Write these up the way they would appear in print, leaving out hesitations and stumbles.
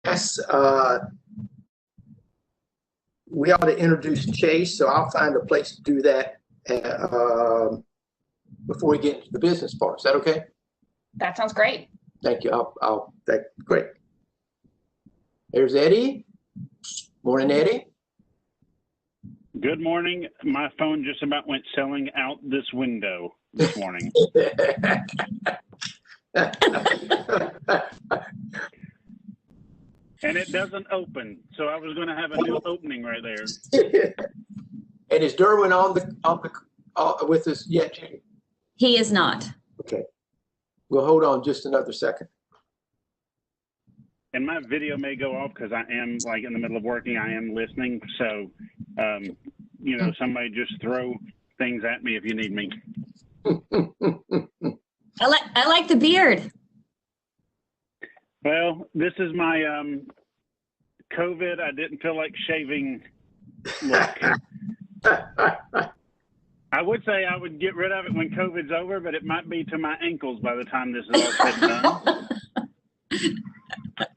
Yes, we ought to introduce Chase, so I'll find a place to do that before we get into the business part. Is that okay? That sounds great. Thank you. Great. There's Eddie. Morning, Eddie. Good morning. My phone just about went selling out this window this morning. And it doesn't open, so I was going to have a new opening right there. And is Derwin on the with us yet, Judy? He is not. Okay. We'll hold on just another second. And my video may go off because I am like in the middle of working. I am listening, so you know, somebody just throw things at me if you need me. I like the beard. Well, this is my COVID. I didn't feel like shaving look. I would say I would get rid of it when COVID's over, but it might be to my ankles by the time this is all said and done.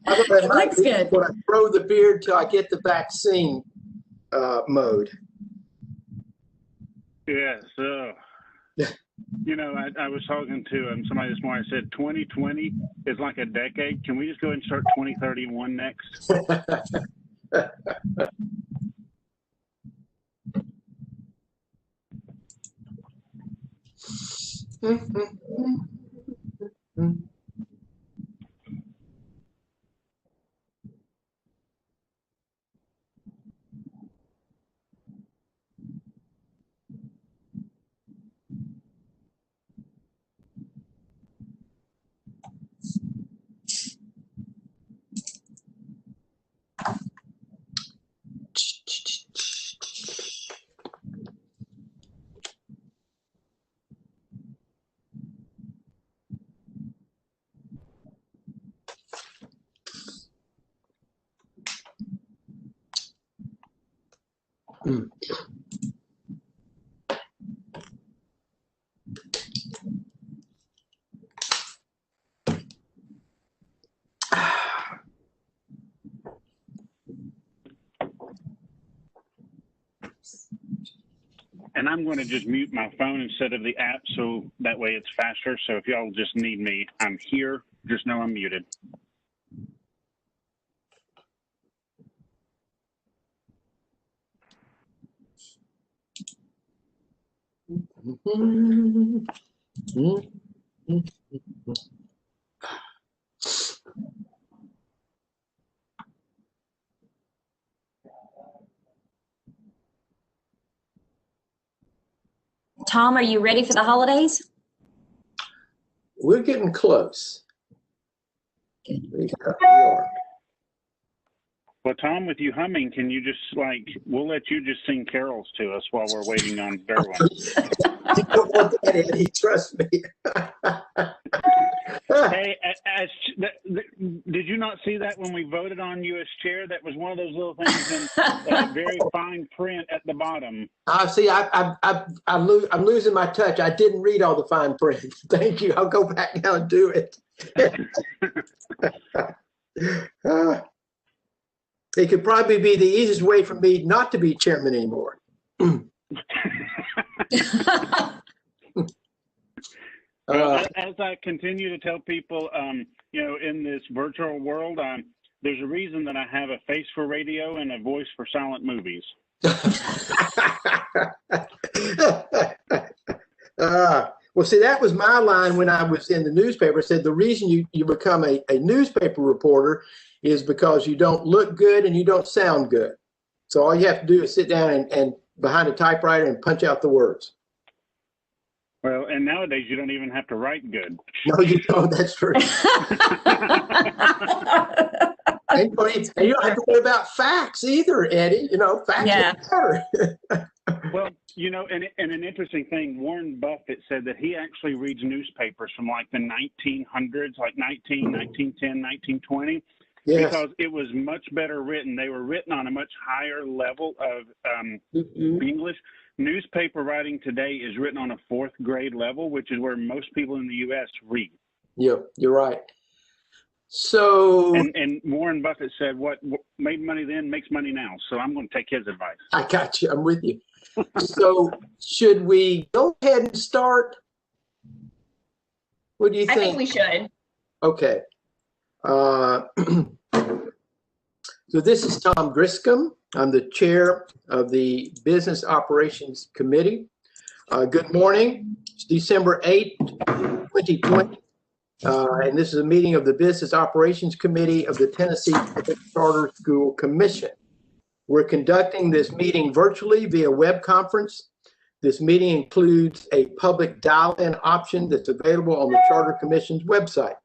It looks good. When I grow the beard till I get the vaccine mode. Yeah, so, you know, I was talking to somebody this morning. I said 2020 is like a decade. Can we just go ahead and start 2031 next? And I'm going to just mute my phone instead of the app, so that way it's faster. So if y'all just need me, I'm here. Just know I'm muted. Tom, are you ready for the holidays? We're getting close. We are. Well, Tom, with you humming, can you just we'll let you just sing carols to us while we're waiting on Derwin. You don't want that, Eddie. Trust me. Hey, did you not see that when we voted on you as chair? That was one of those little things in very fine print at the bottom. See, I'm losing my touch. I didn't read all the fine print. Thank you. I'll go back now and do it. It could probably be the easiest way for me not to be chairman anymore. As I continue to tell people, you know, in this virtual world, there's a reason that I have a face for radio and a voice for silent movies. Well, see, that was my line when I was in the newspaper. I said the reason you become a newspaper reporter is because you don't look good and you don't sound good. So all you have to do is sit down and behind a typewriter and punch out the words. Well, and nowadays you don't even have to write good. No, you don't. That's true. And you don't have to worry about facts either, Eddie. You know, facts matter. Well, you know, and an interesting thing, Warren Buffett said that he actually reads newspapers from like the 1900s, like 1910, 1920. Yes. Because it was much better written. They were written on a much higher level of English. Newspaper writing today is written on a 4th grade level, which is where most people in the U.S. read. Yeah, you're right. So And Warren Buffett said, what made money then makes money now. So I'm going to take his advice. I got you. I'm with you. So should we go ahead and start? What do you think? I think we should. Okay. So this is Tom Griscom. I'm the chair of the Business Operations Committee. Good morning. It's December 8th, 2020. And this is a meeting of the Business Operations Committee of the Tennessee Public Charter School Commission. We're conducting this meeting virtually via web conference. This meeting includes a public dial-in option that's available on the Charter Commission's website.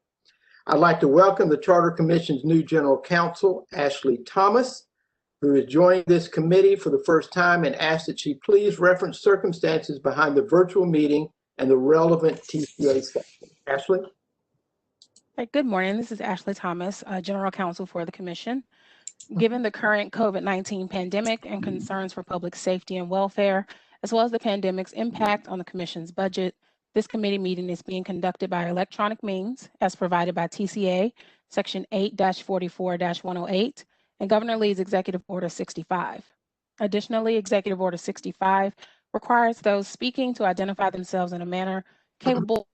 I'd like to welcome the Charter Commission's new General Counsel, Ashley Thomas, who is joining this committee for the first time, and ask that she please reference circumstances behind the virtual meeting and the relevant TCA section. Ashley? Hey, good morning. This is Ashley Thomas, General Counsel for the Commission. Given the current COVID-19 pandemic and concerns for public safety and welfare, as well as the pandemic's impact on the Commission's budget, this committee meeting is being conducted by electronic means as provided by TCA, Section 8-44-108, and Governor Lee's Executive Order 65. Additionally, Executive Order 65 requires those speaking to identify themselves in a manner capable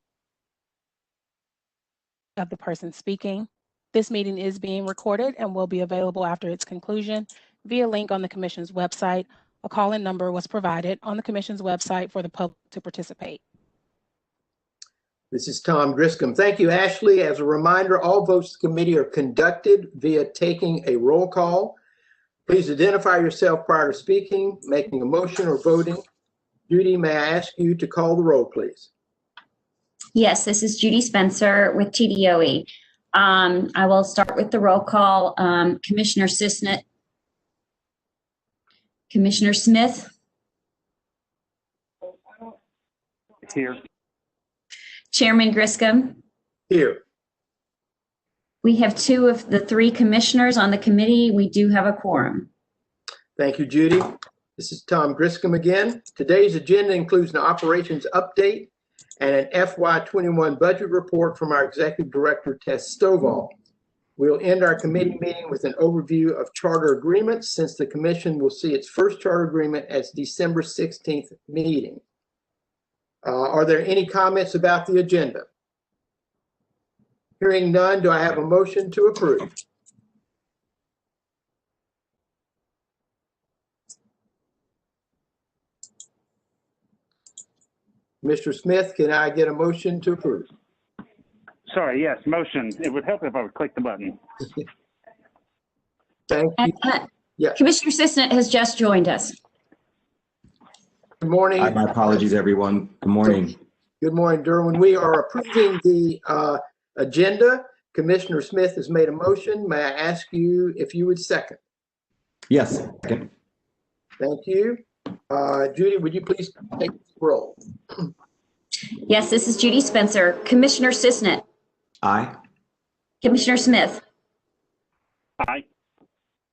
of the person speaking. This meeting is being recorded and will be available after its conclusion via link on the Commission's website. A call-in number was provided on the Commission's website for the public to participate. This is Tom Griscom. Thank you, Ashley. As a reminder, all votes of the committee are conducted via taking a roll call. Please identify yourself prior to speaking, making a motion, or voting. Judy, may I ask you to call the roll, please? Yes, this is Judy Spencer with TDOE. I will start with the roll call. Commissioner Sisnett. Commissioner Smith. Here. Chairman Griscom. Here. We have 2 of the 3 commissioners on the committee. We do have a quorum. Thank you, Judy. This is Tom Griscom again. Today's agenda includes an operations update and an FY21 budget report from our Executive Director, Tess Stovall. We'll end our committee meeting with an overview of charter agreements, since the Commission will see its first charter agreement as December 16th meeting. Are there any comments about the agenda? Hearing none, do I have a motion to approve? Mr. Smith, can I get a motion to approve? Sorry, yes, motion. It would help if I would click the button. Thank you. Yeah. Commissioner Sisnett has just joined us. Good morning. My apologies, everyone. Good morning. Good morning, Derwin. We are approving the agenda. Commissioner Smith has made a motion. May I ask you if you would second? Yes. Second. Thank you. Judy, would you please take the roll? Yes, this is Judy Spencer. Commissioner Sisnett. Aye. Commissioner Smith. Aye.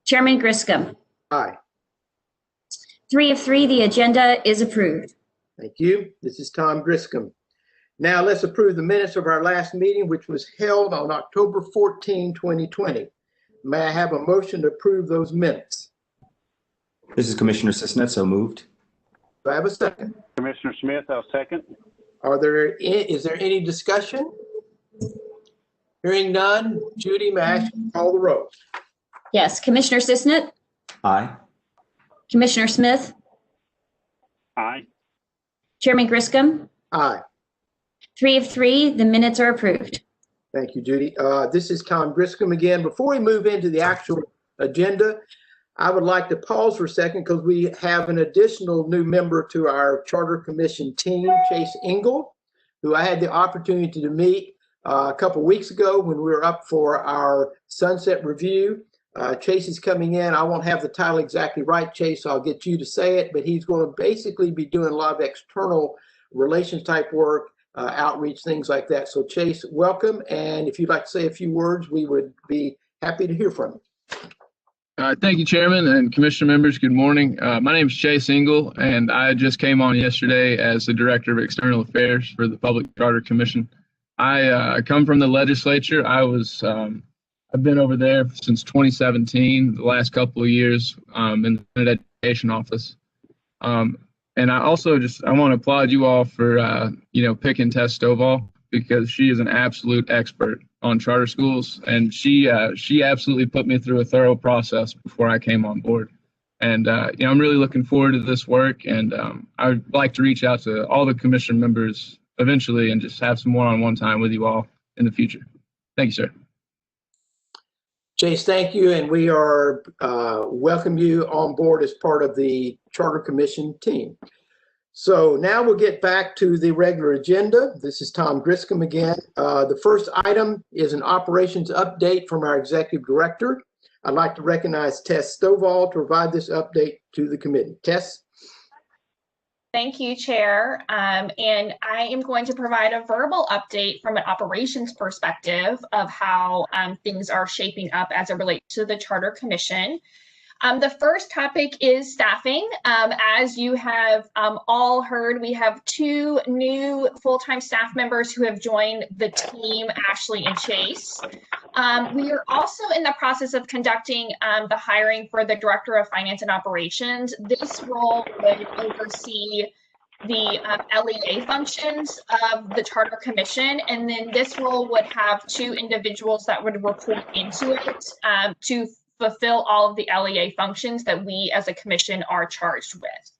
Chairman Griscom. Aye. 3 of 3, the agenda is approved. Thank you. This is Tom Griscom. Now let's approve the minutes of our last meeting, which was held on October 14, 2020. May I have a motion to approve those minutes? This is Commissioner Sisnett, so moved. Do I have a second? Commissioner Smith, I'll second. Is there any discussion? Hearing none, Judy, may I ask you to call the roll? Yes, Commissioner Sisnett. Aye. Commissioner Smith. Aye. Chairman Griscom. Aye. 3 of 3, the minutes are approved. Thank you, Judy. This is Tom Griscom again. Before we move into the actual agenda, I would like to pause for a second because we have an additional new member to our Charter Commission team, Chase Engel, who I had the opportunity to meet a couple weeks ago when we were up for our sunset review. Chase is coming in. I won't have the title exactly right, Chase, so I'll get you to say it, but he's going to basically be doing a lot of external relations type work, outreach, things like that. So Chase, welcome. And if you'd like to say a few words, we would be happy to hear from you. Thank you, Chairman and Commissioner members. Good morning. My name is Chase Engel, and I just came on yesterday as the Director of External Affairs for the Public Charter Commission. I come from the legislature. I was I've been over there since 2017, the last couple of years in the education office. And I also I want to applaud you all for, picking Tess Stovall, because she is an absolute expert on charter schools. And she absolutely put me through a thorough process before I came on board. And, I'm really looking forward to this work. And I'd like to reach out to all the commission members eventually and just have some one-on-one time with you all in the future. Thank you, sir. Chase, thank you. And we are welcome you on board as part of the Charter Commission team. So now we'll get back to the regular agenda. This is Tom Griscom again. The first item is an operations update from our executive director. I'd like to recognize Tess Stovall to provide this update to the committee. Tess? Thank you, Chair. And I am going to provide a verbal update from an operations perspective of how things are shaping up as it relates to the Charter Commission. The first topic is staffing. As you have all heard, we have 2 new full-time staff members who have joined the team, Ashley and Chase. We are also in the process of conducting the hiring for the Director of Finance and Operations. This role would oversee the LEA functions of the Charter Commission, and then this role would have 2 individuals that would report into it to fulfill all of the LEA functions that we as a commission are charged with.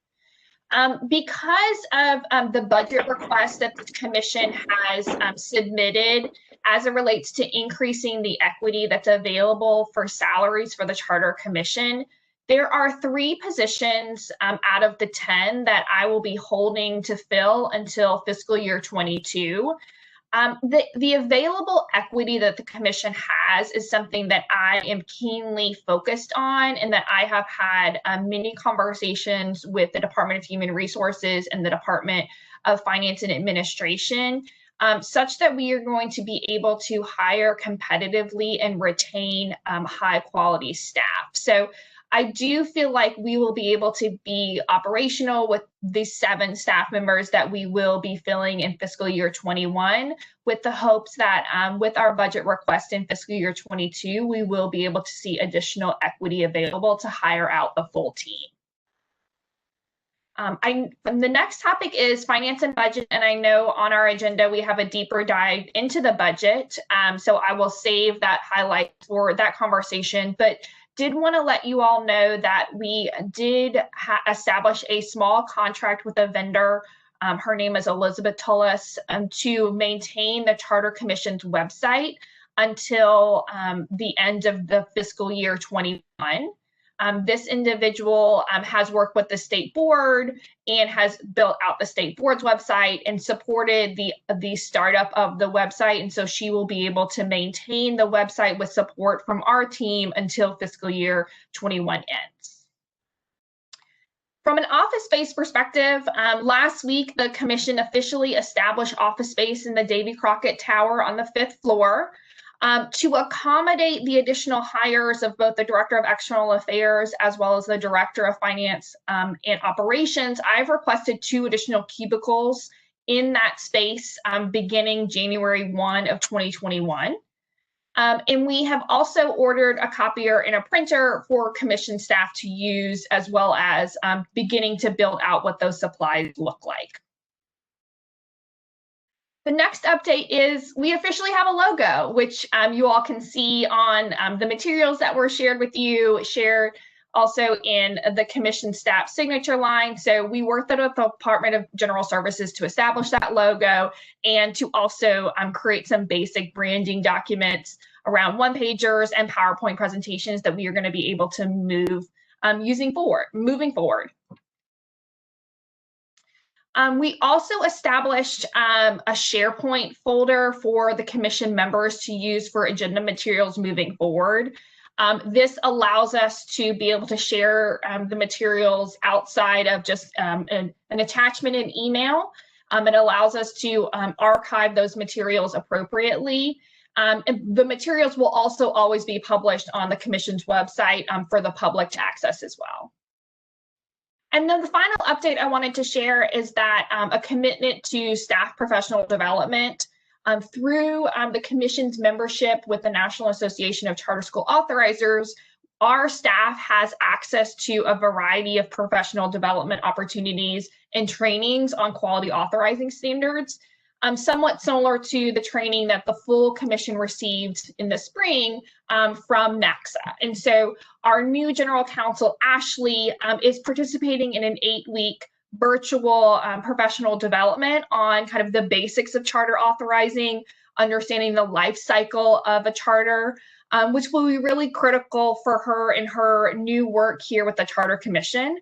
Because of the budget request that the commission has submitted as it relates to increasing the equity that's available for salaries for the Charter Commission, there are 3 positions out of the 10 that I will be holding to fill until fiscal year 22. The available equity that the commission has is something that I am keenly focused on, and that I have had many conversations with the Department of Human Resources and the Department of Finance and Administration, such that we are going to be able to hire competitively and retain high quality staff. So I do feel like we will be able to be operational with the 7 staff members that we will be filling in fiscal year 21, with the hopes that with our budget request in fiscal year 22, we will be able to see additional equity available to hire out the full team. The next topic is finance and budget, and I know on our agenda we have a deeper dive into the budget, so I will save that highlight for that conversation, but did want to let you all know that we did establish a small contract with a vendor. Her name is Elizabeth Tullis, to maintain the Charter Commission's website until the end of the fiscal year 21. This individual has worked with the state board and has built out the state board's website and supported the startup of the website. And so she will be able to maintain the website with support from our team until fiscal year 21 ends. From an office space perspective, last week, the commission officially established office space in the Davy Crockett Tower on the 5th floor. To accommodate the additional hires of both the Director of External Affairs as well as the Director of Finance and Operations, I've requested 2 additional cubicles in that space beginning January 1 of 2021. And we have also ordered a copier and a printer for commission staff to use, as well as beginning to build out what those supplies look like. The next update is we officially have a logo, which you all can see on the materials that were shared with you, shared also in the commission staff signature line. So we worked with the Department of General Services to establish that logo and to also create some basic branding documents around one-pagers and PowerPoint presentations that we are going to be able to move moving forward. We also established a SharePoint folder for the commission members to use for agenda materials moving forward. This allows us to be able to share the materials outside of just an attachment in email. It allows us to archive those materials appropriately. And the materials will also always be published on the commission's website for the public to access as well. And then the final update I wanted to share is that a commitment to staff professional development. Through the Commission's membership with the National Association of Charter School Authorizers, our staff has access to a variety of professional development opportunities and trainings on quality authorizing standards, somewhat similar to the training that the full Commission received in the spring from NACSA. And so our new General Counsel, Ashley, is participating in an 8-week virtual professional development on kind of the basics of charter authorizing, understanding the life cycle of a charter, which will be really critical for her in her new work here with the Charter Commission.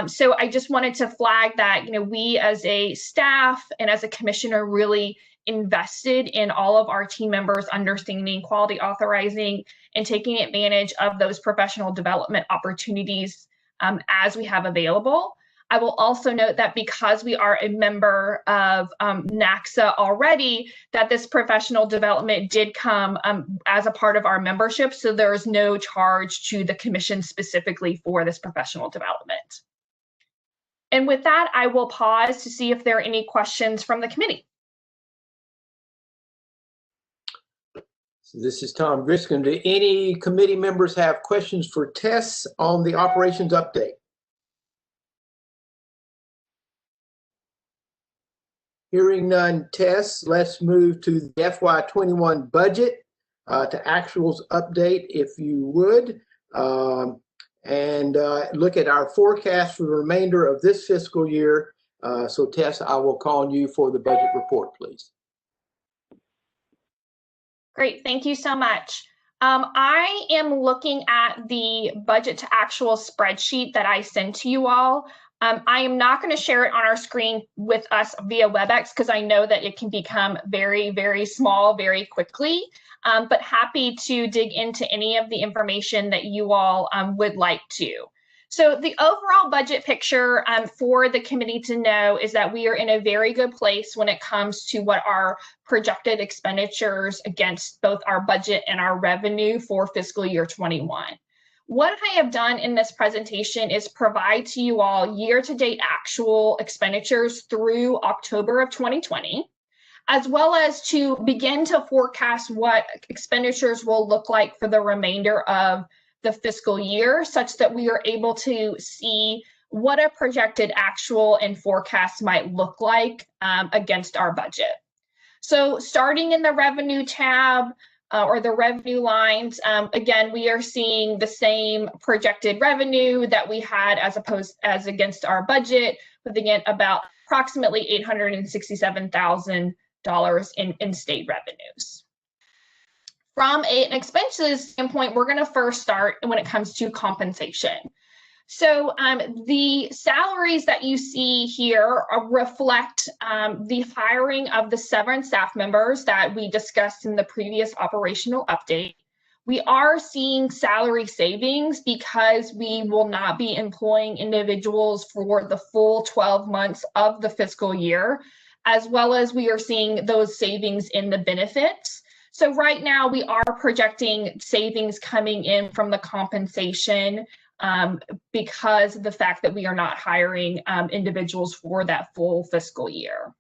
So I just wanted to flag that, we as a staff and as a commission are really invested in all of our team members understanding quality authorizing and taking advantage of those professional development opportunities as we have available. I will also note that because we are a member of NACSA already, that this professional development did come as a part of our membership, so there is no charge to the Commission specifically for this professional development. And with that, I will pause to see if there are any questions from the committee. So this is Tom Griscom. Do any committee members have questions for Tess on the operations update? Hearing none, Tess, let's move to the FY21 budget to actuals update, if you would, and look at our forecast for the remainder of this fiscal year. So Tess, I will call on you for the budget report, please. Great, thank you so much. I am looking at the budget to actual spreadsheet that I sent to you all. I am not going to share it on our screen with us via WebEx because I know that it can become very, very small very quickly, but happy to dig into any of the information that you all would like to. So the overall budget picture for the committee to know is that we are in a very good place when it comes to what our projected expenditures against both our budget and our revenue for fiscal year 21. What I have done in this presentation is provide to you all year-to-date actual expenditures through October of 2020, as well as to begin to forecast what expenditures will look like for the remainder of the fiscal year, such that we are able to see what a projected actual and forecast might look like against our budget. So starting in the revenue tab, or the revenue lines, again, we are seeing the same projected revenue that we had as against our budget, with again about approximately $867,000 in state revenues. From an expenses standpoint, we're going to first start when it comes to compensation. So the salaries that you see here reflect the hiring of the severance staff members that we discussed in the previous operational update. We are seeing salary savings because we will not be employing individuals for the full 12 months of the fiscal year, as well as we are seeing those savings in the benefits. So right now we are projecting savings coming in from the compensation because of the fact that we are not hiring individuals for that full fiscal year.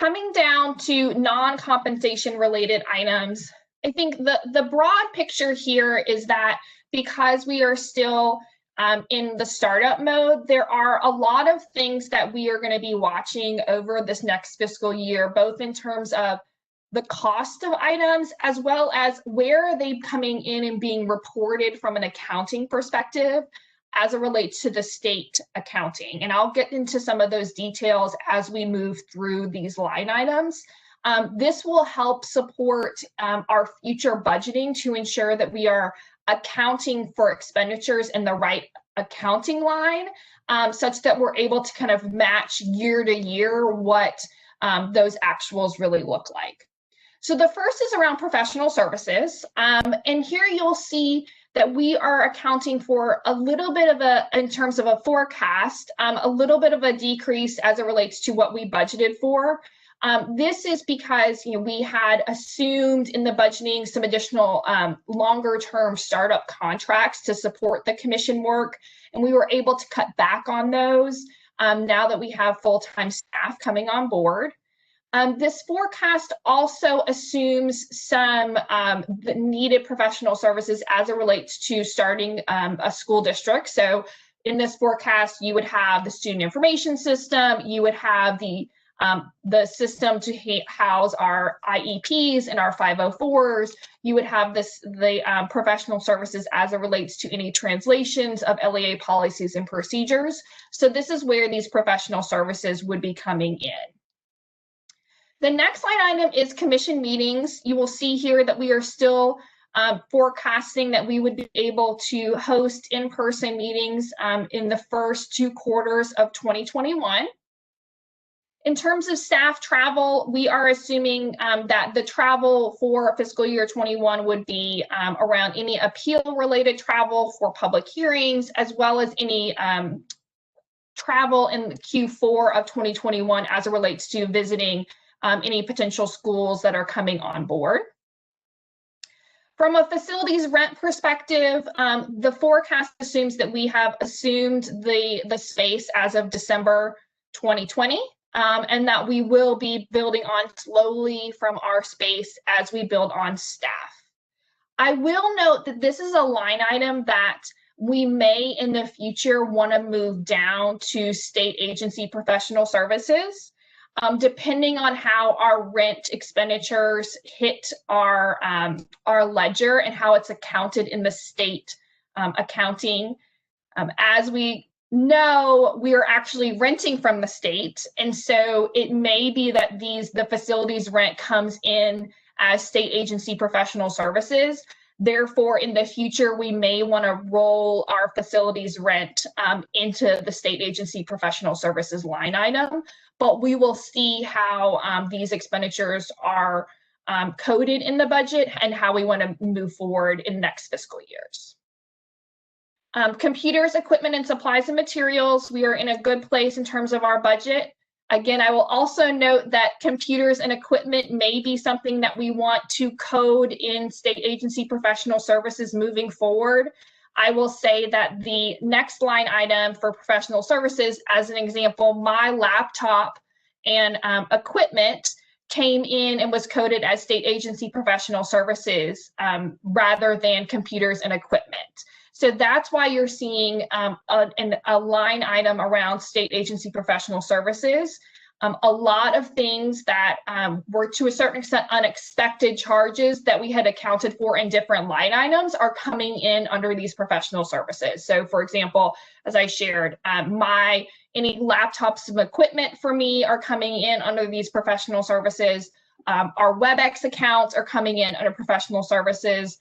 Coming down to non-compensation related items, I think the broad picture here is that because we are still in the startup mode, there are a lot of things that we are going to be watching over this next fiscal year, both in terms of the cost of items, as well as where are they coming in and being reported from an accounting perspective as it relates to the state accounting. And I'll get into some of those details as we move through these line items. This will help support our future budgeting to ensure that we are accounting for expenditures in the right accounting line, such that we're able to kind of match year to year what those actuals really look like. So the first is around professional services. And here you'll see that we are accounting for a little bit of in terms of a forecast, a little bit of a decrease as it relates to what we budgeted for. This is because we had assumed in the budgeting some additional longer term startup contracts to support the commission work, and we were able to cut back on those now that we have full-time staff coming on board. This forecast also assumes some the needed professional services as it relates to starting a school district. So in this forecast, you would have the student information system, you would have the system to house our IEPs and our 504s. You would have the professional services as it relates to any translations of LEA policies and procedures. So this is where these professional services would be coming in. The next line item is commission meetings. You will see here that we are still forecasting that we would be able to host in-person meetings in the first 2 quarters of 2021. In terms of staff travel, we are assuming that the travel for fiscal year 21 would be around any appeal-related travel for public hearings, as well as any travel in Q4 of 2021 as it relates to visiting any potential schools that are coming on board. From a facilities rent perspective, the forecast assumes that we have assumed the space as of December 2020, and that we will be building on slowly from our space as we build on staff. I will note that this is a line item that we may in the future want to move down to state agency professional services. Depending on how our rent expenditures hit our ledger and how it's accounted in the state accounting. As we know, we are actually renting from the state, and so it may be that the facilities rent comes in as state agency professional services. Therefore, in the future, we may want to roll our facilities rent into the state agency professional services line item, but we will see how these expenditures are coded in the budget and how we want to move forward in next fiscal years. Computers, equipment, and supplies and materials, we are in a good place in terms of our budget. Again, I will also note that computers and equipment may be something that we want to code in state agency professional services moving forward. I will say that the next line item for professional services, as an example, my laptop and equipment came in and was coded as state agency professional services rather than computers and equipment. So that's why you're seeing a line item around state agency professional services. A lot of things that were to a certain extent unexpected charges that we had accounted for in different line items are coming in under these professional services. So for example, as I shared, any laptops and equipment for me are coming in under these professional services. Our WebEx accounts are coming in under professional services.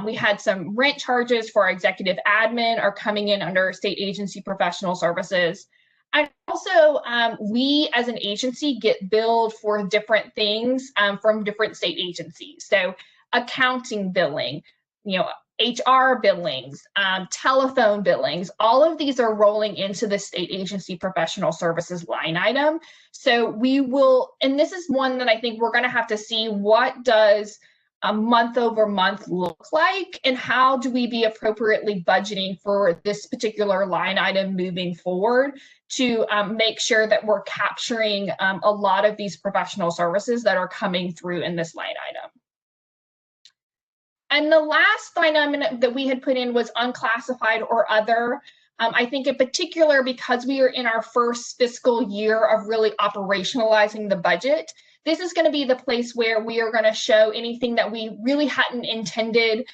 We had some rent charges for our executive admin are coming in under state agency professional services. And also, we as an agency get billed for different things from different state agencies. So accounting billing, HR billings, telephone billings, all of these are rolling into the state agency professional services line item. So we will, and this is one that I think we're going to have to see, what does a month over month look like, and how do we be appropriately budgeting for this particular line item moving forward to make sure that we're capturing a lot of these professional services that are coming through in this line item. And the last line item that we had put in was unclassified or other. I think in particular, because we are in our first fiscal year of really operationalizing the budget, this is going to be the place where we are going to show anything that we really hadn't intended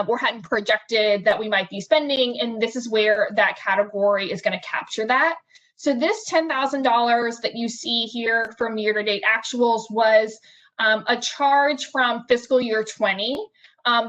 or hadn't projected that we might be spending, and this is where that category is going to capture that. So this $10,000 that you see here from year-to-date actuals was a charge from fiscal year 20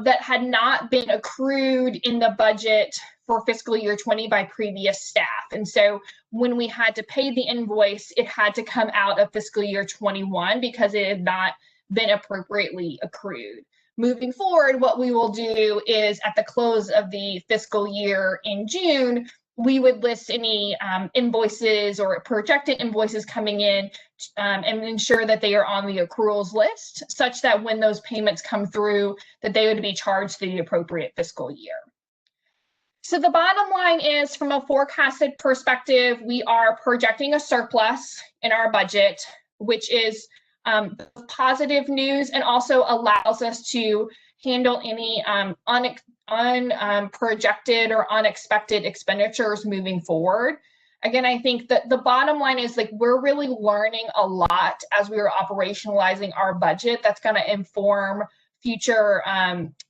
that had not been accrued in the budget for fiscal year 20 by previous staff. And so when we had to pay the invoice, it had to come out of fiscal year 21 because it had not been appropriately accrued. Moving forward, what we will do is at the close of the fiscal year in June, we would list any invoices or projected invoices coming in and ensure that they are on the accruals list, such that when those payments come through, that they would be charged the appropriate fiscal year. So the bottom line is, from a forecasted perspective, we are projecting a surplus in our budget, which is positive news and also allows us to handle any unprojected or unexpected expenditures moving forward. Again, I think that the bottom line is like we're really learning a lot as we are operationalizing our budget. That's going to inform future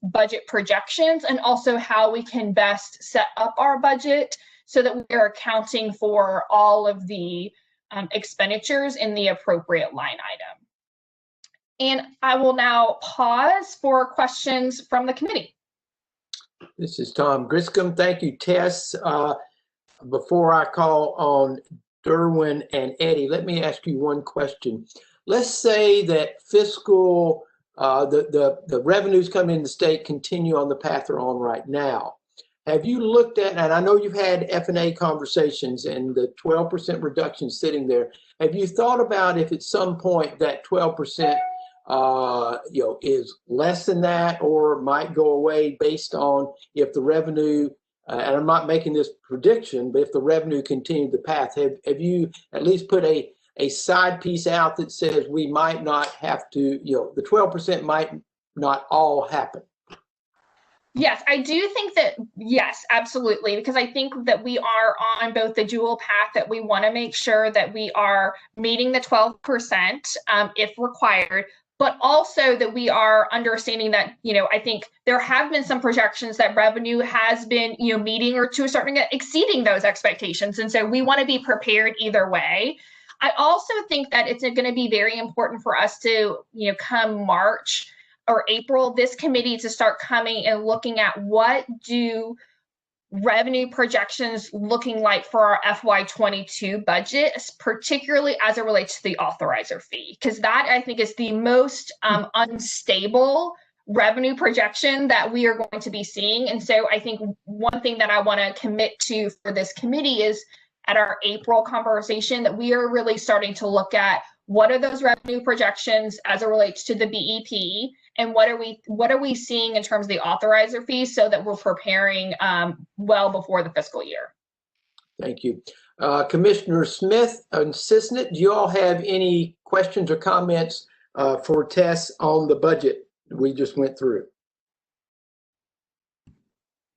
budget projections and also how we can best set up our budget so that we are accounting for all of the expenditures in the appropriate line item. And I will now pause for questions from the committee. This is Tom Griscom. Thank you, Tess. Before I call on Derwin and Eddie, let me ask you one question. Let's say that fiscal, the revenues coming in the state continue on the path they're on right now. Have you looked at, and I know you've had F&A conversations and the 12% reduction sitting there. Have you thought about if at some point that 12% is less than that or might go away based on if the revenue, and I'm not making this prediction, but if the revenue continued the path, have you at least put a side piece out that says we might not have to, the 12% might not all happen? Yes, I do think that, yes, absolutely, because I think that we are on both the dual path that we want to make sure that we are meeting the 12% if required, but also that we are understanding that, I think there have been some projections that revenue has been, meeting or to a certain extent exceeding those expectations. And so we want to be prepared either way. I also think that it's going to be very important for us to, come March or April, this committee to start coming and looking at what do revenue projections looking like for our FY22 budget, particularly as it relates to the authorizer fee, because that I think is the most unstable revenue projection that we are going to be seeing. And so I think one thing that I want to commit to for this committee is at our April conversation that we are really starting to look at what are those revenue projections as it relates to the BEP, and what are we seeing in terms of the authorizer fees so that we're preparing well before the fiscal year. Thank you. Commissioner Smith and Cisnet, do you all have any questions or comments for Tess on the budget we just went through?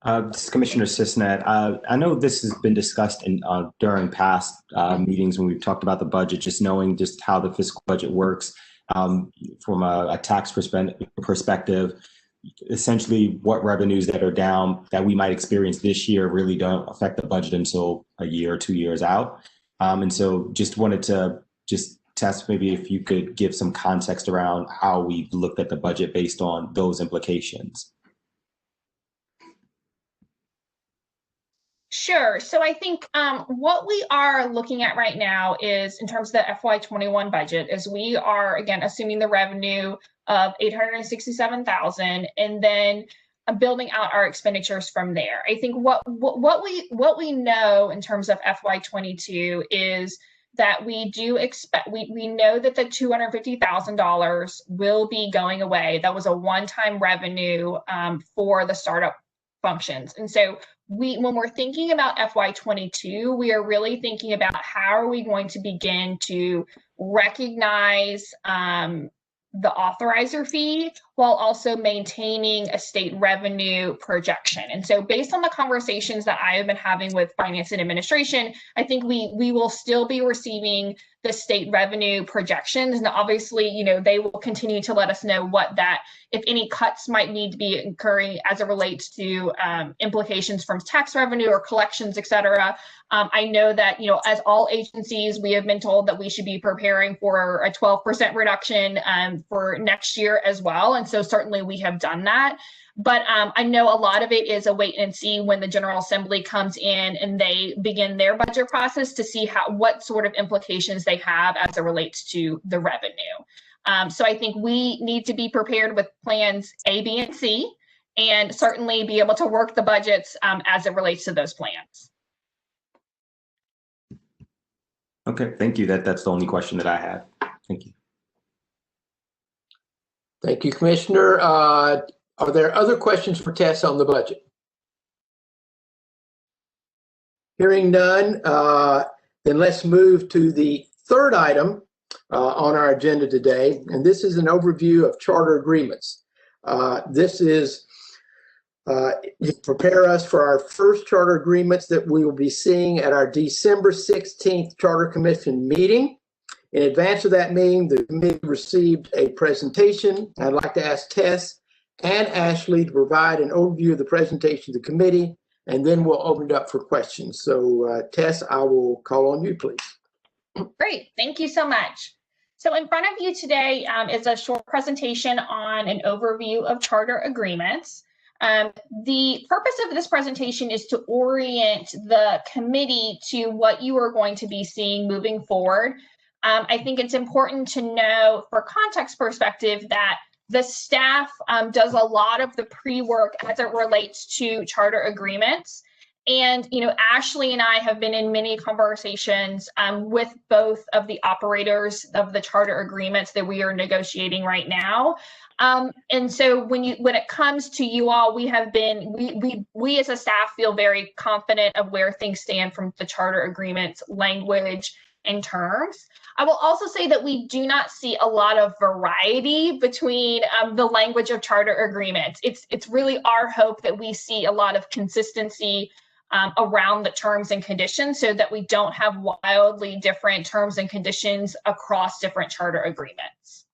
This is Commissioner Cisnet. I know this has been discussed during past meetings when we've talked about the budget, just knowing just how the fiscal budget works from a tax perspective. Essentially, what revenues that are down that we might experience this year really don't affect the budget until a year or 2 years out. And so just wanted to test maybe if you could give some context around how we looked at the budget based on those implications. Sure. So I think what we are looking at right now is in terms of the FY21 budget is we are, again, assuming the revenue of $867,000 and then building out our expenditures from there. I think what we know in terms of FY22 is that we do expect, we know that the $250,000 will be going away. That was a one-time revenue for the startup functions. And so when we're thinking about FY22, we are really thinking about how are we going to begin to recognize the authorizer fee while also maintaining a state revenue projection. And so based on the conversations that I have been having with finance and administration, I think we will still be receiving the state revenue projections. And obviously, they will continue to let us know what if any cuts might need to be occurring as it relates to implications from tax revenue or collections, et cetera. I know that, as all agencies, we have been told that we should be preparing for a 12% reduction for next year as well. And so certainly we have done that. But I know a lot of it is a wait and see when the General Assembly comes in and they begin their budget process to see what sort of implications they have as it relates to the revenue. So I think we need to be prepared with plans A, B, and C, and certainly be able to work the budgets as it relates to those plans. Okay, thank you. That's the only question that I had. Thank you. Thank you, Commissioner. Are there other questions for Tess on the budget? Hearing none, then let's move to the third item on our agenda today, and this is an overview of charter agreements. This is to prepare us for our first charter agreements that we will be seeing at our December 16th Charter Commission meeting. In advance of that meeting, the committee received a presentation. I'd like to ask Tess and Ashley to provide an overview of the presentation to the committee, and then we'll open it up for questions. So Tess, I will call on you, please. Great, thank you so much. So in front of you today is a short presentation on an overview of charter agreements. The purpose of this presentation is to orient the committee to what you are going to be seeing moving forward. I think it's important to know, for context perspective, that the staff does a lot of the pre-work as it relates to charter agreements. And, you know, Ashley and I have been in many conversations with both of the operators of the charter agreements that we are negotiating right now. And so when it comes to you all, we as a staff feel very confident of where things stand from the charter agreements language and terms. I will also say that we do not see a lot of variety between the language of charter agreements. It's really our hope that we see a lot of consistency around the terms and conditions, so that we don't have wildly different terms and conditions across different charter agreements.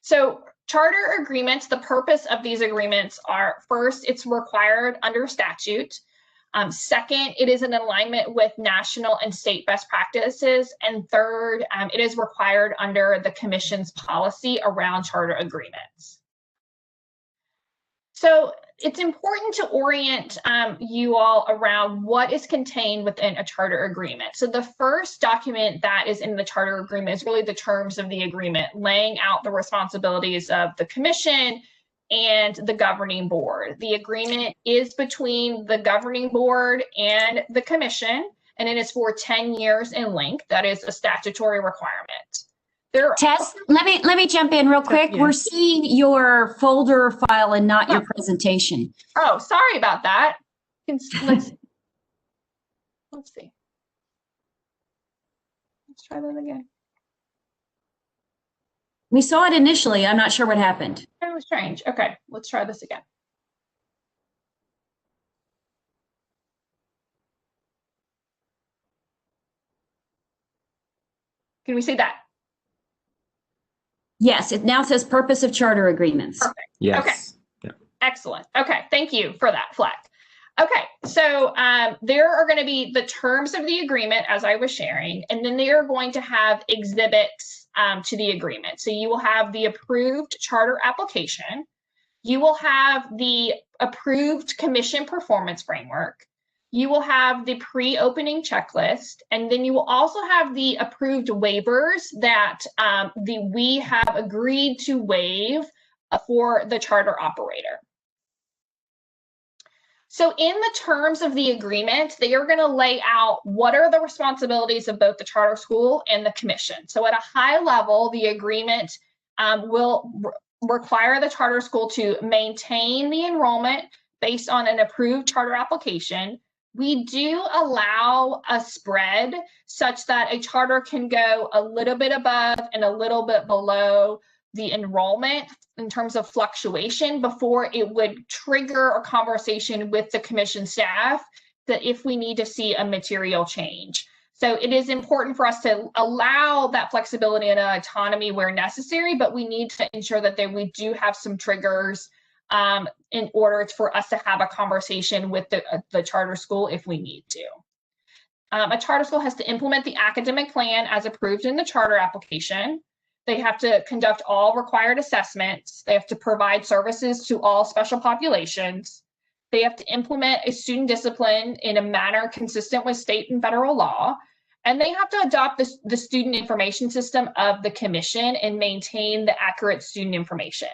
So charter agreements, the purpose of these agreements are, first, it's required under statute. Second, it is in alignment with national and state best practices. And third, it is required under the Commission's policy around charter agreements. So it's important to orient you all around what is contained within a charter agreement. So the first document that is in the charter agreement is really the terms of the agreement, laying out the responsibilities of the Commission and the governing board. The agreement is between the governing board and the Commission, and it is for 10 years in length. That is a statutory requirement. Tess, let me jump in real quick. Yeah. We're seeing your folder file and not your presentation. Oh, sorry about that. Let's see. Let's try that again. We saw it initially. I'm not sure what happened. It was strange. Okay, let's try this again. Can we see that? Yes, it now says purpose of charter agreements. Perfect. Yes. Okay. Yeah. Excellent. Okay, thank you for that, Fleck. Okay, so there are going to be the terms of the agreement, as I was sharing, and then they are going to have exhibits to the agreement. So you will have the approved charter application. You will have the approved Commission performance framework. You will have the pre-opening checklist, and then you will also have the approved waivers that we have agreed to waive for the charter operator. So in the terms of the agreement, they are going to lay out what are the responsibilities of both the charter school and the Commission. So at a high level, the agreement will require the charter school to maintain the enrollment based on an approved charter application. We do allow a spread such that a charter can go a little bit above and a little bit below the enrollment in terms of fluctuation before it would trigger a conversation with the Commission staff that if we need to see a material change. So it is important for us to allow that flexibility and autonomy where necessary, but we need to ensure that we do have some triggers in order for us to have a conversation with the charter school if we need to. A charter school has to implement the academic plan as approved in the charter application. They have to conduct all required assessments. They have to provide services to all special populations. They have to implement a student discipline in a manner consistent with state and federal law. And they have to adopt the student information system of the Commission and maintain the accurate student information.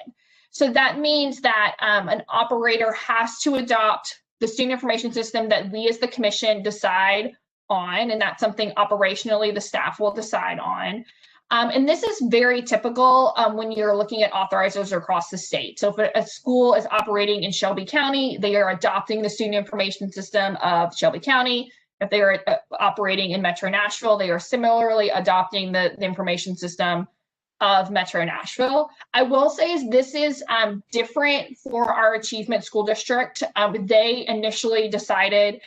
So that means that an operator has to adopt the student information system that we as the Commission decide on, and that's something operationally the staff will decide on. And this is very typical when you're looking at authorizers across the state. So if a school is operating in Shelby County, they are adopting the student information system of Shelby County. If they are operating in Metro Nashville, they are similarly adopting the information system of Metro Nashville. I will say is this is different for our Achievement School District. They initially decided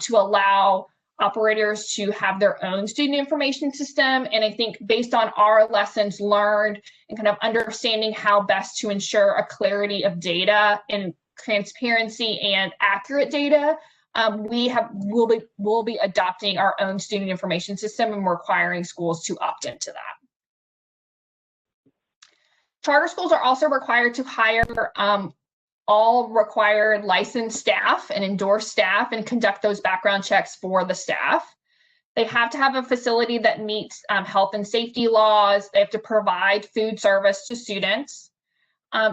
to allow operators to have their own student information system. And I think based on our lessons learned and kind of understanding how best to ensure a clarity of data and transparency and accurate data, we'll be adopting our own student information system and requiring schools to opt into that. Charter schools are also required to hire all required licensed staff and endorsed staff and conduct those background checks for the staff. They have to have a facility that meets health and safety laws. They have to provide food service to students.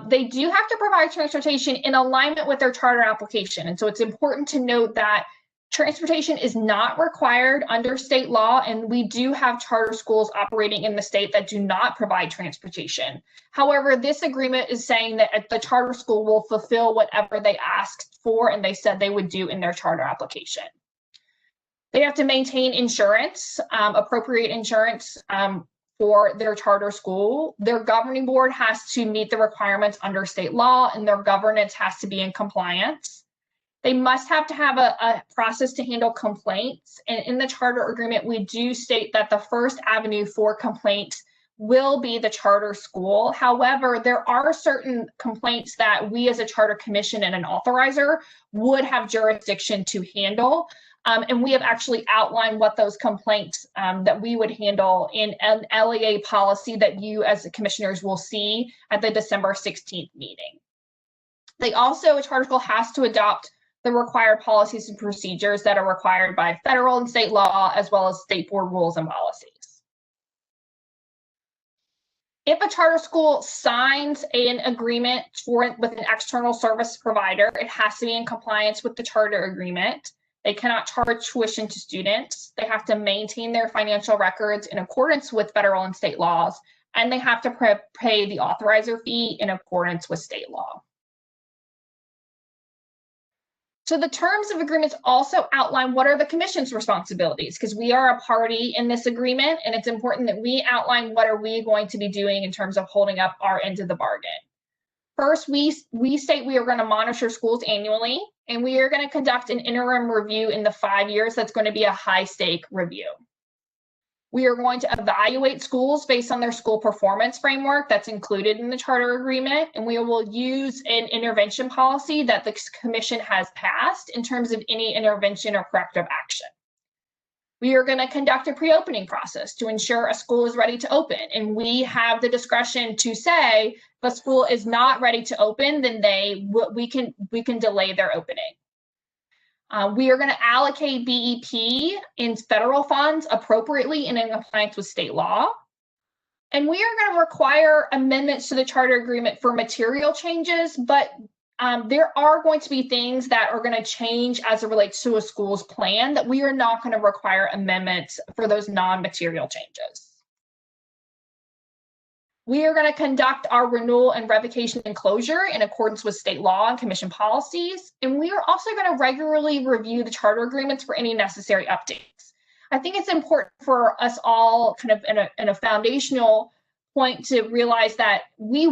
They do have to provide transportation in alignment with their charter application. And so it's important to note that transportation is not required under state law, and we do have charter schools operating in the state that do not provide transportation. However, this agreement is saying that the charter school will fulfill whatever they asked for and they said they would do in their charter application. They have to maintain insurance, appropriate insurance for their charter school. Their governing board has to meet the requirements under state law, and their governance has to be in compliance. They must have to have a process to handle complaints. And in the charter agreement, we do state that the first avenue for complaints will be the charter school. However, there are certain complaints that we as a charter commission and an authorizer would have jurisdiction to handle. And we have actually outlined what those complaints that we would handle in an LEA policy that you as the commissioners will see at the December 16th meeting. They also, a charter school has to adopt the required policies and procedures that are required by federal and state law, as well as state board rules and policies. If a charter school signs an agreement with an external service provider, it has to be in compliance with the charter agreement. They cannot charge tuition to students. They have to maintain their financial records in accordance with federal and state laws, and they have to pay the authorizer fee in accordance with state law. So the terms of agreements also outline what are the commission's responsibilities, because we are a party in this agreement, and it's important that we outline what are we going to be doing in terms of holding up our end of the bargain. First, we state we are going to monitor schools annually, and we are going to conduct an interim review in the 5 years. That's going to be a high-stake review. We are going to evaluate schools based on their school performance framework that's included in the charter agreement, and we will use an intervention policy that the commission has passed in terms of any intervention or corrective action. We are going to conduct a pre-opening process to ensure a school is ready to open, and we have the discretion to say if a school is not ready to open, then we can delay their opening. We are going to allocate BEP in federal funds appropriately and in compliance with state law. And we are going to require amendments to the charter agreement for material changes, but there are going to be things that are going to change as it relates to a school's plan that we are not going to require amendments for those non-material changes. We are going to conduct our renewal and revocation and closure in accordance with state law and commission policies. And we are also going to regularly review the charter agreements for any necessary updates. I think it's important for us all kind of in a foundational point to realize that we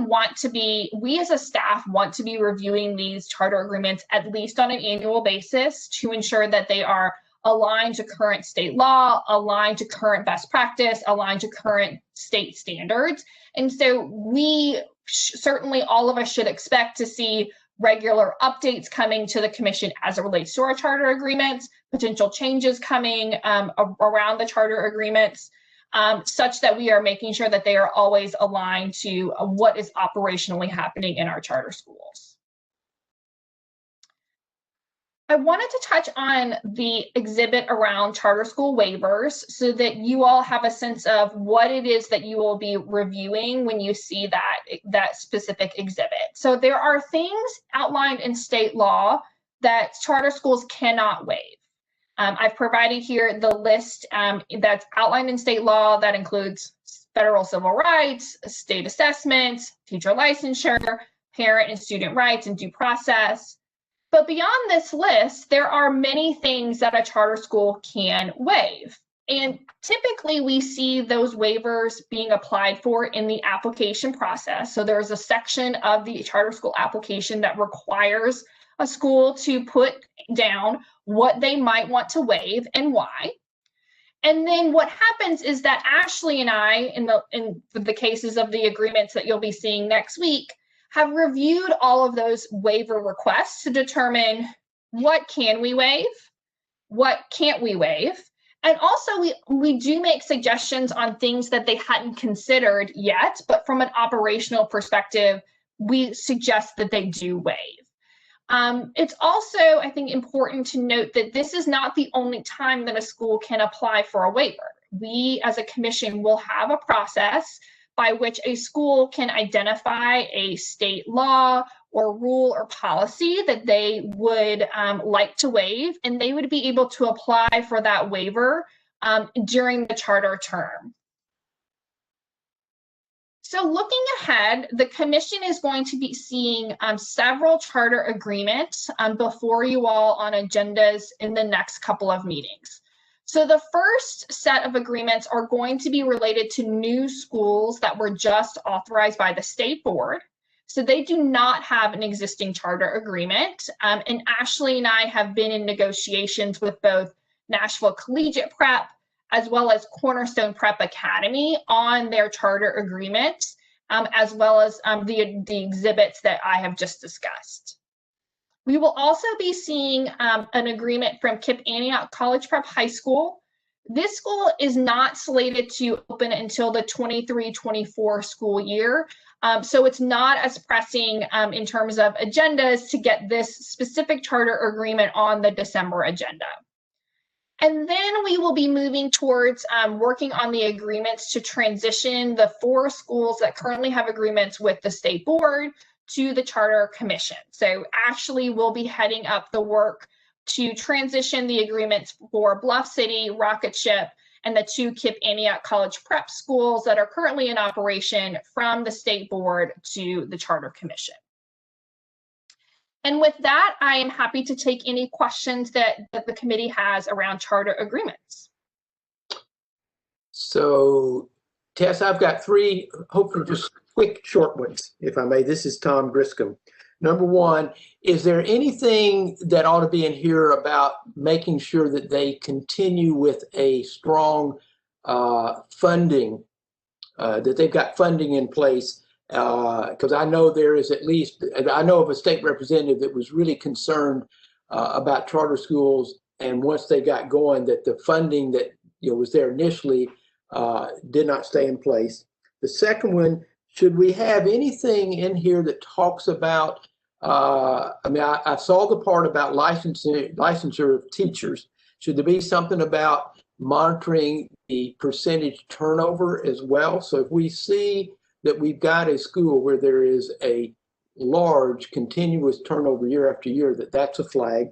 as a staff want to be reviewing these charter agreements at least on an annual basis to ensure that they are aligned to current state law, aligned to current best practice, aligned to current state standards. And so we certainly, all of us should expect to see regular updates coming to the commission as it relates to our charter agreements, potential changes coming around the charter agreements, such that we are making sure that they are always aligned to what is operationally happening in our charter schools. I wanted to touch on the exhibit around charter school waivers so that you all have a sense of what it is that you will be reviewing when you see that specific exhibit. So there are things outlined in state law that charter schools cannot waive. I've provided here the list that's outlined in state law that includes federal civil rights, state assessments, teacher licensure, parent and student rights, and due process. But beyond this list, there are many things that a charter school can waive. And typically we see those waivers being applied for in the application process. So there's a section of the charter school application that requires a school to put down what they might want to waive and why. And then what happens is that Ashley and I, in the cases of the agreements that you'll be seeing next week, have reviewed all of those waiver requests to determine what can we waive, what can't we waive. And also we do make suggestions on things that they hadn't considered yet, but from an operational perspective, we suggest that they do waive. It's also, I think, important to note that this is not the only time that a school can apply for a waiver. We, as a commission, will have a process by which a school can identify a state law or rule or policy that they would like to waive, and they would be able to apply for that waiver during the charter term. So looking ahead, the commission is going to be seeing several charter agreements before you all on agendas in the next couple of meetings. So the first set of agreements are going to be related to new schools that were just authorized by the state board. So they do not have an existing charter agreement. And Ashley and I have been in negotiations with both Nashville Collegiate Prep as well as Cornerstone Prep Academy on their charter agreement, as well as the exhibits that I have just discussed. We will also be seeing an agreement from Kip Antioch College Prep High School. This school is not slated to open until the 23-24 school year. So it's not as pressing in terms of agendas to get this specific charter agreement on the December agenda. And then we will be moving towards working on the agreements to transition the 4 schools that currently have agreements with the state board to the charter commission. So Ashley will be heading up the work to transition the agreements for Bluff City, Rocket Ship, and the 2 Kip Antioch College Prep schools that are currently in operation from the state board to the charter commission. And with that, I am happy to take any questions that the committee has around charter agreements. So, Tess, I've got 3, hopefully just quick, short ones, if I may. This is Tom Griscom. Number 1, is there anything that ought to be in here about making sure that they continue with a strong funding, that they've got funding in place? Because I know there is at least, I know of a state representative that was really concerned about charter schools, and once they got going, that the funding that was there initially did not stay in place. The second one, should we have anything in here that talks about, I mean, I saw the part about licensure of teachers. Should there be something about monitoring the percentage turnover as well? So if we see that we've got a school where there is a large continuous turnover year after year, that's a flag.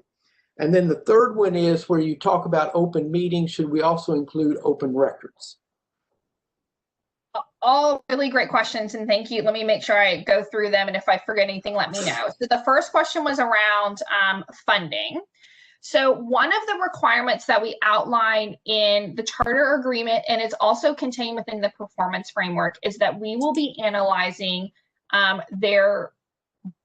And then the third one is where you talk about open meetings. Should we also include open records? All really great questions, and thank you. Let me make sure I go through them, and if I forget anything, let me know. So the first question was around funding. So one of the requirements that we outline in the charter agreement, and it's also contained within the performance framework, is that we will be analyzing their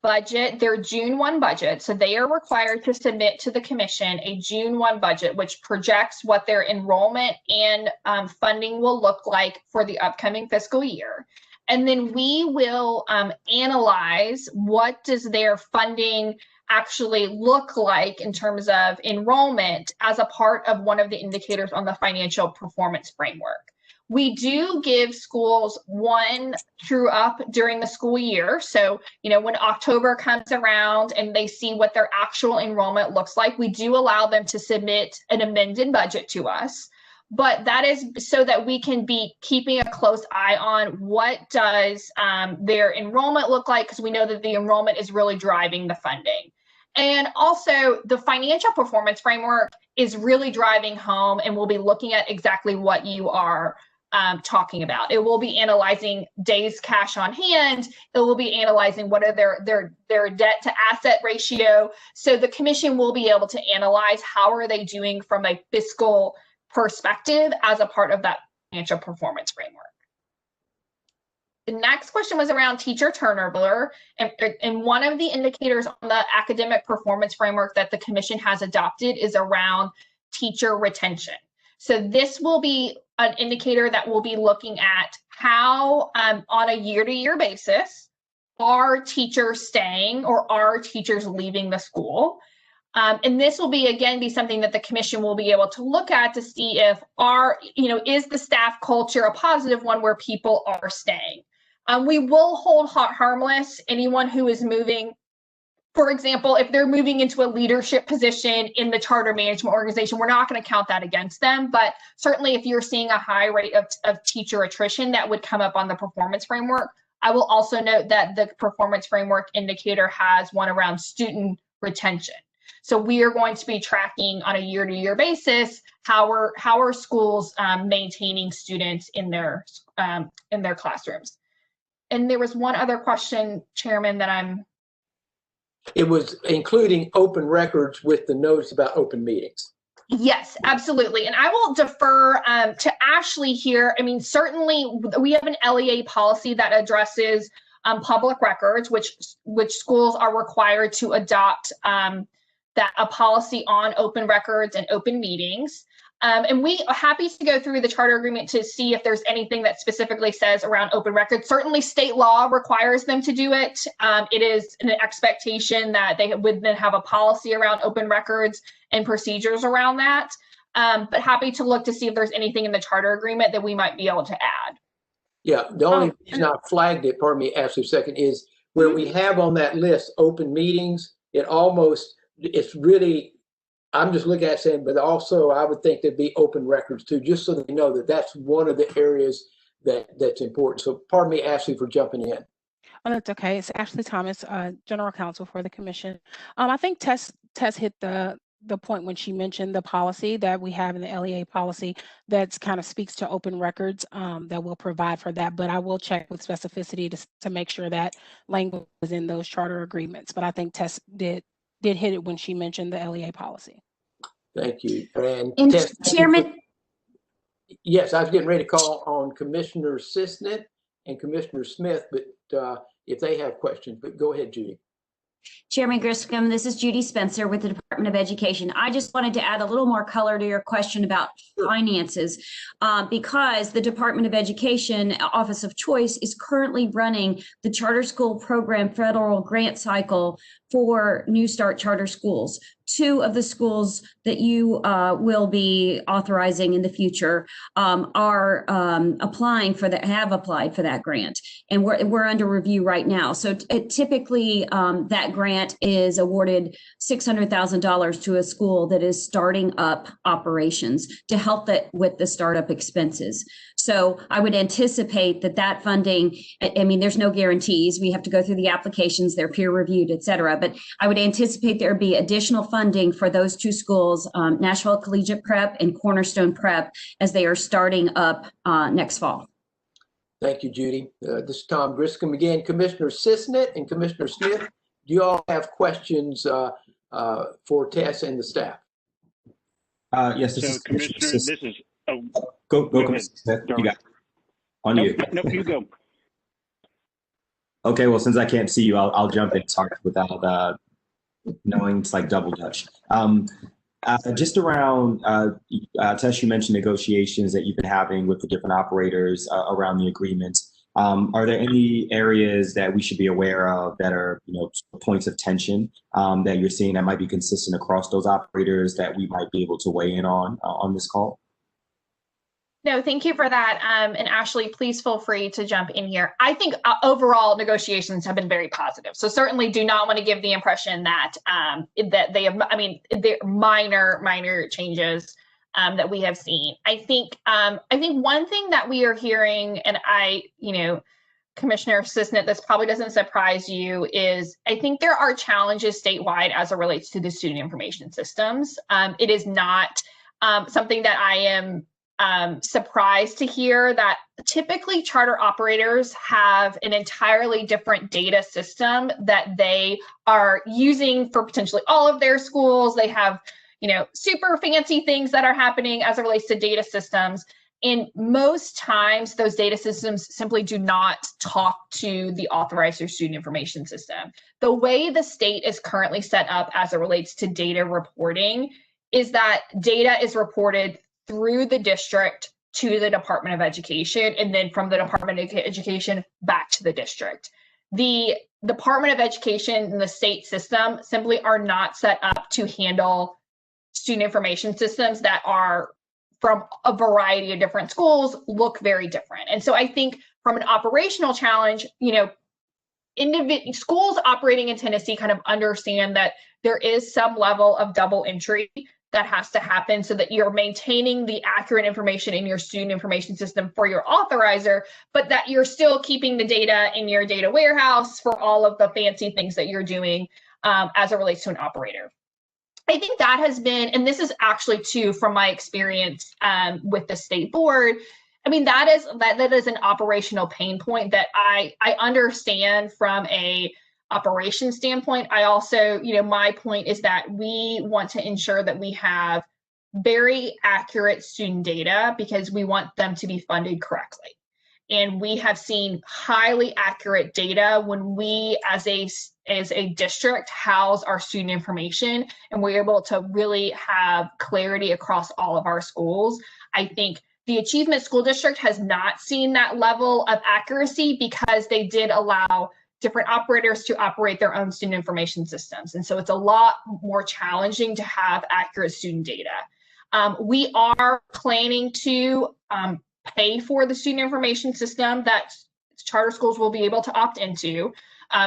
budget, their June 1 budget. So they are required to submit to the commission a June 1 budget, which projects what their enrollment and funding will look like for the upcoming fiscal year. And then we will analyze what does their funding actually look like in terms of enrollment as a part of one of the indicators on the financial performance framework. We do give schools one true up during the school year. So, when October comes around and they see what their actual enrollment looks like, we do allow them to submit an amended budget to us. But that is so that we can be keeping a close eye on what does their enrollment look like, because we know that the enrollment is really driving the funding. And also the financial performance framework is really driving home, and we'll be looking at exactly what you are talking about. It will be analyzing days cash on hand. It will be analyzing what are their debt to asset ratio. So the commission will be able to analyze how are they doing from a fiscal perspective as a part of that financial performance framework. The next question was around teacher turnover, and one of the indicators on the academic performance framework that the commission has adopted is around teacher retention. So this will be an indicator that we'll be looking at how on a year-to-year basis are teachers staying or are teachers leaving the school. And this will be something that the commission will be able to look at to see if is the staff culture a positive one where people are staying. We will hold harmless anyone who is moving. For example, if they're moving into a leadership position in the charter management organization, we're not going to count that against them. But certainly if you're seeing a high rate of teacher attrition, that would come up on the performance framework. I will also note that the performance framework indicator has one around student retention. So we are going to be tracking on a year-to-year basis how are schools maintaining students in their classrooms. And there was one other question, Chairman, that It was including open records with the notice about open meetings. Yes, absolutely. And I will defer to Ashley here. I mean, certainly we have an LEA policy that addresses public records, which schools are required to adopt a policy on open records and open meetings. And we are happy to go through the charter agreement to see if there's anything that specifically says around open records. Certainly state law requires them to do it. It is an expectation that they would then have a policy around open records and procedures around that. But happy to look to see if there's anything in the charter agreement that we might be able to add. Yeah, the only reason I flagged it, pardon me, Ashley, a second, is where we have on that list open meetings, it's really, I'm just looking at it saying, but also I would think there'd be open records too, just so they know that that's one of the areas that's important. So pardon me, Ashley, for jumping in. Oh, that's okay. It's Ashley Thomas, General Counsel for the Commission. I think Tess hit the point when she mentioned the policy that we have in the LEA policy that kind of speaks to open records that will provide for that. But I will check with specificity to make sure that language is in those charter agreements. But I think Tess did hit it when she mentioned the LEA policy. Thank you. And Tess, Chairman. Yes, I was getting ready to call on Commissioner Sisnet and Commissioner Smith, but if they have questions, but go ahead, Judy. Chairman Griscom, this is Judy Spencer with the Department of Education. I just wanted to add a little more color to your question about finances, because the Department of Education Office of Choice is currently running the Charter School Program Federal Grant Cycle for New Start Charter Schools. 2 of the schools that you will be authorizing in the future are applying for that, have applied for that grant, and we're under review right now. So typically that grant is awarded $600,000 to a school that is starting up operations to help with the startup expenses. So I would anticipate that funding, I mean, there's no guarantees. We have to go through the applications, they're peer reviewed, et cetera. But I would anticipate there be additional funding for those 2 schools, Nashville Collegiate Prep and Cornerstone Prep, as they are starting up next fall. Thank you, Judy. This is Tom Griscom again. Commissioner Sisnet and Commissioner Smith, do you all have questions for Tess and the staff? Yes, this is Commissioner, this is, go Commissioner Smith. You got it. On you. Nope, you go. Okay, well, since I can't see you, I'll jump in. Sorry without knowing it's like double dutch. Just around, Tess, you mentioned negotiations that you've been having with the different operators around the agreements. Are there any areas that we should be aware of that are, points of tension that you're seeing that might be consistent across those operators that we might be able to weigh in on this call? No, thank you for that. And Ashley, please feel free to jump in here. I think overall negotiations have been very positive. So certainly do not want to give the impression that that they have, they're minor changes that we have seen. I think one thing that we are hearing, and Commissioner Sisnet, this probably doesn't surprise you, is I think there are challenges statewide as it relates to the student information systems. It is not something that I am surprised to hear that typically charter operators have an entirely different data system that they are using for potentially all of their schools. They have, you know, super fancy things that are happening as it relates to data systems. And most times those data systems simply do not talk to the authorizer student information system. The way the state is currently set up as it relates to data reporting is that data is reported through the district to the Department of Education, and then from the Department of Education back to the district. The Department of Education and the state system simply are not set up to handle student information systems that are from a variety of different schools, look very different. And so I think from an operational challenge, you know, schools operating in Tennessee kind of understand that there is some level of double entry that has to happen so that you're maintaining the accurate information in your student information system for your authorizer, but that you're still keeping the data in your data warehouse for all of the fancy things that you're doing as it relates to an operator. I think that has been, and this is actually too from my experience with the state board, I mean, that is an operational pain point that I understand from a operation standpoint. I also, you know, my point is that we want to ensure that we have very accurate student data because we want them to be funded correctly. And we have seen highly accurate data when we as a district house our student information and we're able to really have clarity across all of our schools. I think the Achievement School District has not seen that level of accuracy because they did allow different operators to operate their own student information systems. And so it's a lot more challenging to have accurate student data. We are planning to pay for the student information system that charter schools will be able to opt into.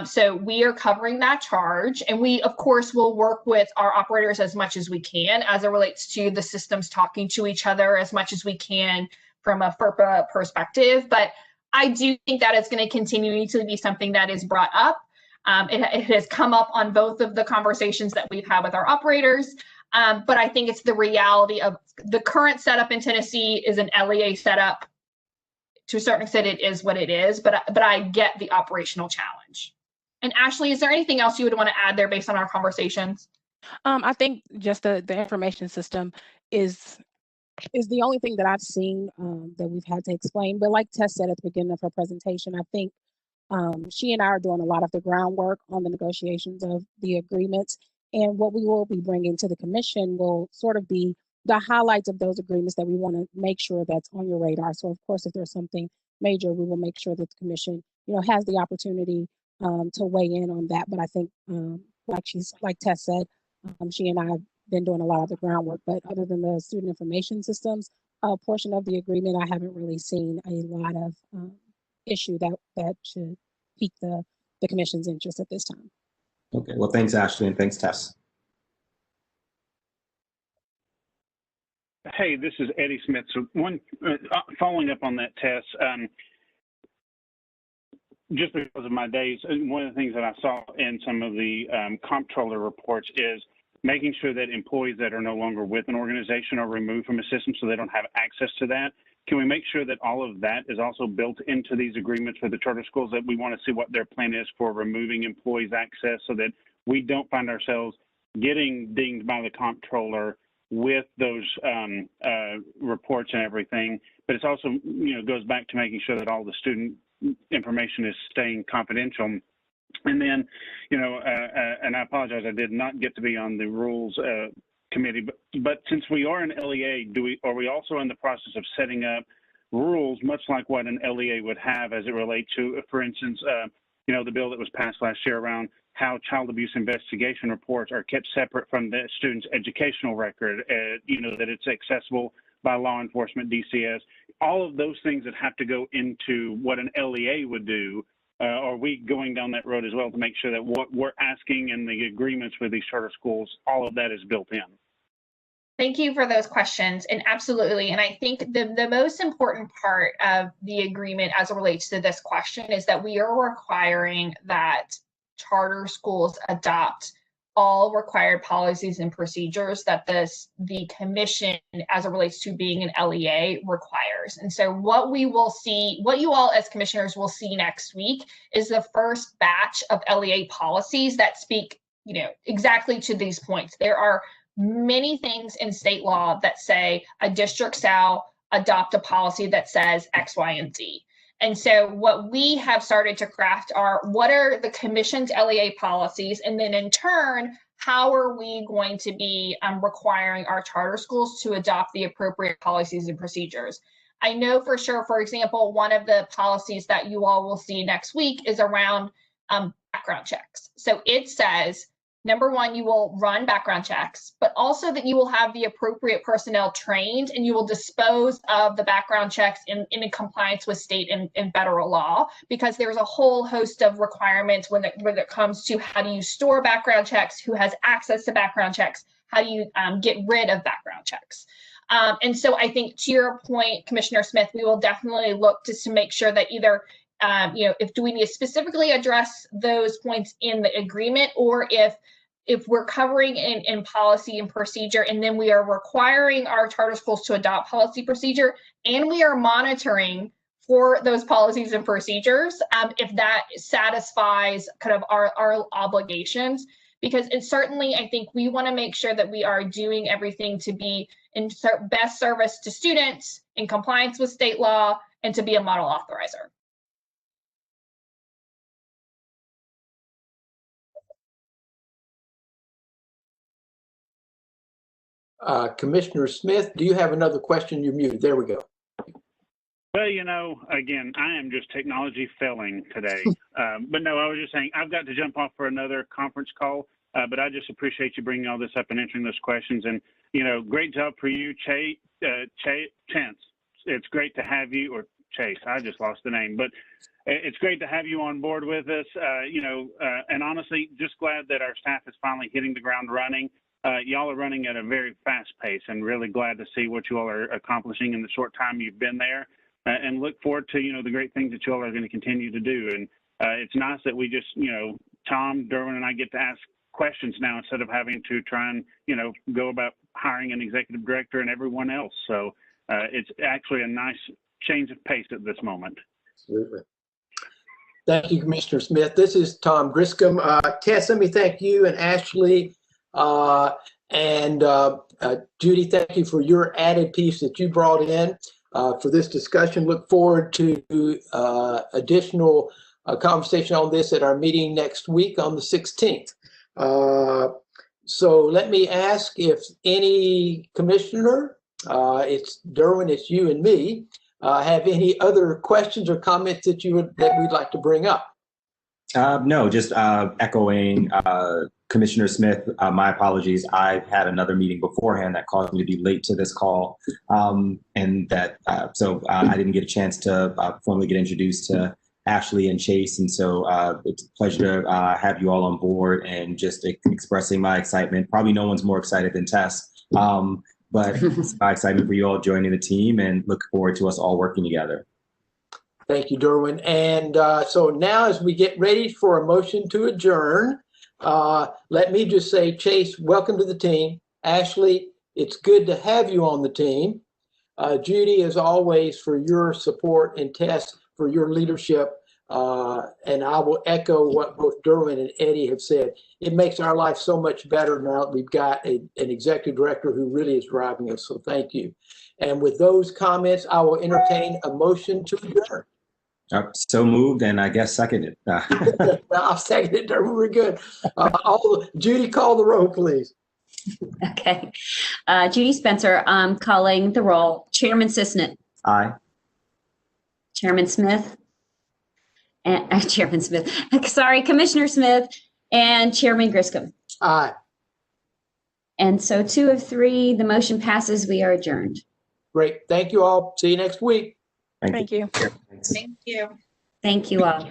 So we are covering that charge, and we of course will work with our operators as much as we can as it relates to the systems talking to each other as much as we can from a FERPA perspective. But I do think that it's going to continue to be something that is brought up. It has come up on both of the conversations that we've had with our operators. But I think it's the reality of the current setup in Tennessee is an LEA setup. To a certain extent, it is what it is, but I get the operational challenge. And Ashley, is there anything else you would want to add there based on our conversations? I think just the information system is the only thing that I've seen that we've had to explain. But like Tess said at the beginning of her presentation, I think she and I are doing a lot of the groundwork on the negotiations of the agreements. And what we will be bringing to the commission will sort of be the highlights of those agreements that we want to make sure that's on your radar. So of course, if there's something major, we will make sure that the commission, you know, has the opportunity to weigh in on that. But I think, like Tess said, she and I have been doing a lot of the groundwork. But other than the student information systems portion of the agreement, I haven't really seen a lot of issue that should pique the commission's interest at this time. Okay, well, thanks, Ashley, and thanks, Tess. Hey, this is Eddie Smith. So following up on that, Tess, just because of my days, one of the things that I saw in some of the comptroller reports is making sure that employees that are no longer with an organization are removed from a system so they don't have access to that. Can we make sure that all of that is also built into these agreements for the charter schools, that we want to see what their plan is for removing employees' access so that we don't find ourselves getting dinged by the comptroller with those reports and everything? But it's also, you know, goes back to making sure that all the student information is staying confidential. And then, you know, and I apologize, I did not get to be on the rules committee, but since we are an LEA, are we also in the process of setting up rules, much like what an LEA would have as it relates to, for instance, you know, the bill that was passed last year around how child abuse investigation reports are kept separate from the student's educational record, you know, that it's accessible by law enforcement, DCS, all of those things that have to go into what an LEA would do. Are we going down that road as well to make sure that what we're asking in the agreements with these charter schools, all of that is built in? Thank you for those questions. And absolutely. And I think the most important part of the agreement as it relates to this question is that we are requiring that charter schools adopt all required policies and procedures that the commission, as it relates to being an LEA, requires. And so what we will see, what you all as commissioners will see next week, is the first batch of LEA policies that speak, exactly to these points. There are many things in state law that say a district shall adopt a policy that says X, Y, and Z. And so what we have started to craft are, what are the commission's LEA policies? And then in turn, how are we going to be requiring our charter schools to adopt the appropriate policies and procedures? I know for sure, for example, one of the policies that you all will see next week is around background checks. So it says, number one, you will run background checks, but also that you will have the appropriate personnel trained, and you will dispose of the background checks in compliance with state and federal law, because there's a whole host of requirements when it comes to how do you store background checks, who has access to background checks, how do you get rid of background checks. And so I think, to your point, Commissioner Smith, we will definitely look to make sure that either do we need to specifically address those points in the agreement, or if we're covering in policy and procedure, and then we are requiring our charter schools to adopt policy procedure, and we are monitoring for those policies and procedures, if that satisfies kind of our obligations. Because it's certainly, I think we want to make sure that we are doing everything to be in best service to students, in compliance with state law, and to be a model authorizer. Commissioner Smith, do you have another question? You're muted. There we go. Well, again, I am just technology failing today. But no, I was just saying, I've got to jump off for another conference call, but I just appreciate you bringing all this up and answering those questions. And, great job for you, Chance. It's great to have you, or Chase, I just lost the name, but it's great to have you on board with us. And honestly, just glad that our staff is finally hitting the ground running. Y'all are running at a very fast pace, and really glad to see what you all are accomplishing in the short time you've been there, and look forward to, the great things that you all are going to continue to do. And it's nice that we just, Tom, Derwin, and I get to ask questions now instead of having to try and, go about hiring an executive director and everyone else. So it's actually a nice change of pace at this moment. Absolutely. Thank you, Commissioner Smith. This is Tom Griscom. Tess, let me thank you and Ashley and Judy, thank you for your added piece that you brought in for this discussion. Look forward to additional conversation on this at our meeting next week on the 16th. So let me ask if any commissioner, it's Derwin, it's you and me, have any other questions or comments that we'd like to bring up? No, just echoing Commissioner Smith, my apologies. I had another meeting beforehand that caused me to be late to this call, and that so I didn't get a chance to formally get introduced to Ashley and Chase, and so it's a pleasure to have you all on board and just expressing my excitement. Probably no one's more excited than Tess, but it's my excitement for you all joining the team, and look forward to us all working together. Thank you, Derwin. And so now, as we get ready for a motion to adjourn, let me just say, Chase, welcome to the team. Ashley, it's good to have you on the team. Judy, as always, for your support, and Tess, for your leadership. And I will echo what both Derwin and Eddie have said. It makes our life so much better now that we've got an executive director who really is driving us. So thank you. And with those comments, I will entertain a motion to adjourn. So moved, and I guess seconded. I'll second it. We're good. Judy, call the roll, please. Okay. Judy Spencer, calling the roll. Chairman Sisnett. Aye. Chairman Smith. And Chairman Smith. Sorry, Commissioner Smith and Chairman Griscom. Aye. And so 2 of 3, the motion passes. We are adjourned. Great. Thank you all. See you next week. Thank you. Thank you. Thank you all.